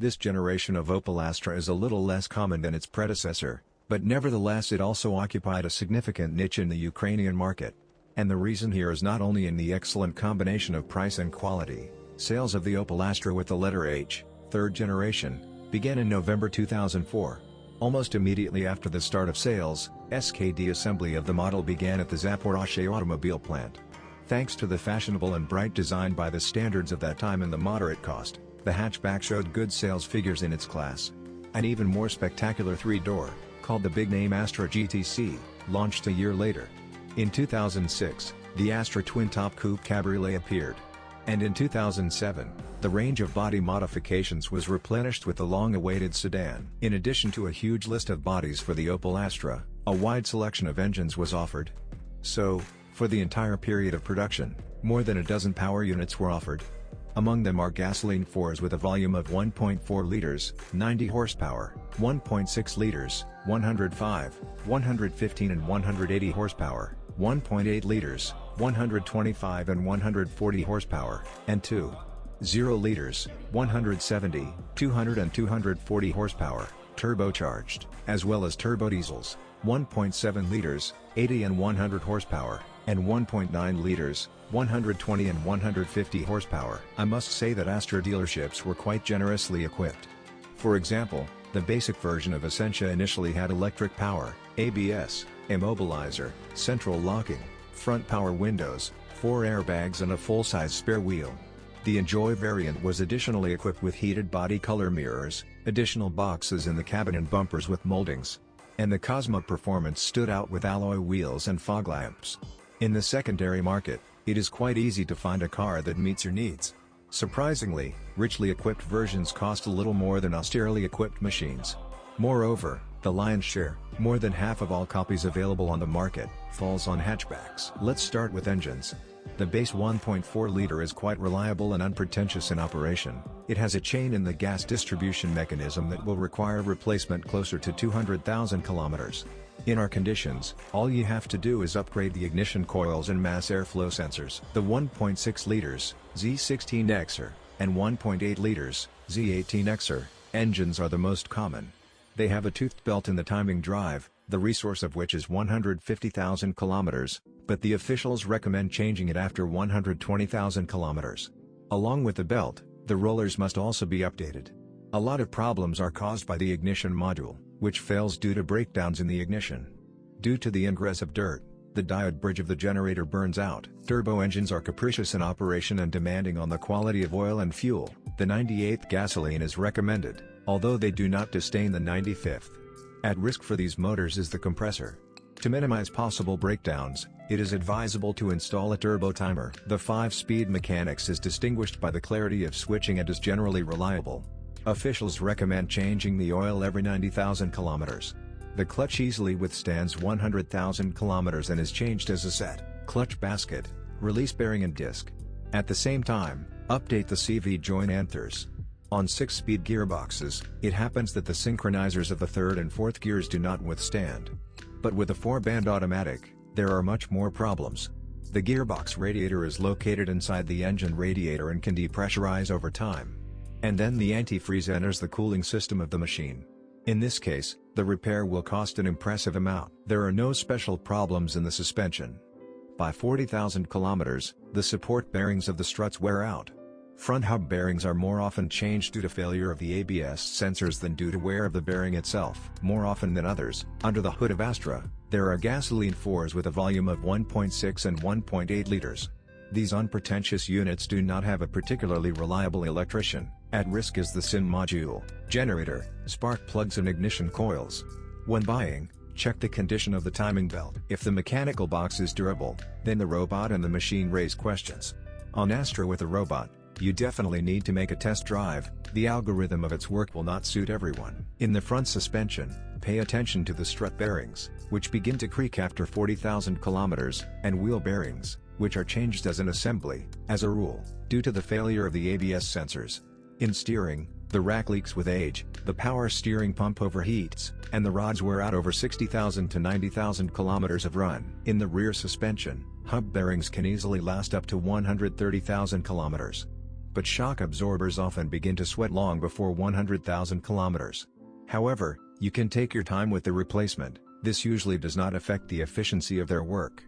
This generation of Opel Astra is a little less common than its predecessor, but nevertheless it also occupied a significant niche in the Ukrainian market. And the reason here is not only in the excellent combination of price and quality. Sales of the Opel Astra with the letter H, third generation, began in November 2004. Almost immediately after the start of sales, SKD assembly of the model began at the Zaporozhye automobile plant. Thanks to the fashionable and bright design by the standards of that time and the moderate cost, the hatchback showed good sales figures in its class. An even more spectacular three-door, called the big-name Astra GTC, launched a year later. In 2006, the Astra twin-top coupe cabriolet appeared. And in 2007, the range of body modifications was replenished with the long-awaited sedan. In addition to a huge list of bodies for the Opel Astra, a wide selection of engines was offered. So, for the entire period of production, more than a dozen power units were offered. Among them are gasoline 4s with a volume of 1.4 liters, 90 horsepower, 1.6 liters, 105, 115 and 180 horsepower, 1.8 liters, 125 and 140 horsepower, and 2.0 liters, 170, 200 and 240 horsepower, turbocharged, as well as turbo diesels, 1.7 liters, 80 and 100 horsepower, and 1.9 liters, 120 and 150 horsepower. I must say that Astra dealerships were quite generously equipped. For example, the basic version of Essentia initially had electric power, ABS, immobilizer, central locking, front power windows, 4 airbags and a full-size spare wheel. The Enjoy variant was additionally equipped with heated body color mirrors, additional boxes in the cabin and bumpers with moldings. And the Cosmo Performance stood out with alloy wheels and fog lamps. In the secondary market, it is quite easy to find a car that meets your needs. Surprisingly, richly equipped versions cost a little more than austerely equipped machines. Moreover, the lion's share, more than half of all copies available on the market, falls on hatchbacks. Let's start with engines. The base 1.4-liter is quite reliable and unpretentious in operation. It has a chain in the gas distribution mechanism that will require replacement closer to 200,000 kilometers. In our conditions, all you have to do is upgrade the ignition coils and mass airflow sensors. The 1.6 liters, Z16Xer, and 1.8 liters, Z18Xer, engines are the most common. They have a toothed belt in the timing drive, the resource of which is 150,000 kilometers, but the officials recommend changing it after 120,000 kilometers. Along with the belt, the rollers must also be updated. A lot of problems are caused by the ignition module, which fails due to breakdowns in the ignition. Due to the ingress of dirt, the diode bridge of the generator burns out. Turbo engines are capricious in operation and demanding on the quality of oil and fuel. The 98th gasoline is recommended, although they do not disdain the 95th. At risk for these motors is the compressor. To minimize possible breakdowns, it is advisable to install a turbo timer. The 5-speed mechanics is distinguished by the clarity of switching and is generally reliable. Officials recommend changing the oil every 90,000 kilometers. The clutch easily withstands 100,000 kilometers and is changed as a set, clutch basket, release bearing and disc. At the same time, update the CV joint anthers. On 6-speed gearboxes, it happens that the synchronizers of the 3rd and 4th gears do not withstand. But with a 4-band automatic, there are much more problems. The gearbox radiator is located inside the engine radiator and can depressurize over time. And then the antifreeze enters the cooling system of the machine. In this case, the repair will cost an impressive amount. There are no special problems in the suspension. By 40,000 kilometers, the support bearings of the struts wear out. Front hub bearings are more often changed due to failure of the ABS sensors than due to wear of the bearing itself. More often than others, under the hood of Astra, there are gasoline 4s with a volume of 1.6 and 1.8 liters. These unpretentious units do not have a particularly reliable electrician. At risk is the SIN module, generator, spark plugs and ignition coils. When buying, check the condition of the timing belt. If the mechanical box is durable, then the robot and the machine raise questions. On Astra with a robot, you definitely need to make a test drive. The algorithm of its work will not suit everyone. In the front suspension, pay attention to the strut bearings, which begin to creak after 40,000 kilometers, and wheel bearings, which are changed as an assembly, as a rule, due to the failure of the ABS sensors. In steering, the rack leaks with age, the power steering pump overheats, and the rods wear out over 60,000 to 90,000 kilometers of run. In the rear suspension, hub bearings can easily last up to 130,000 kilometers. but shock absorbers often begin to sweat long before 100,000 kilometers. However, you can take your time with the replacement, this usually does not affect the efficiency of their work.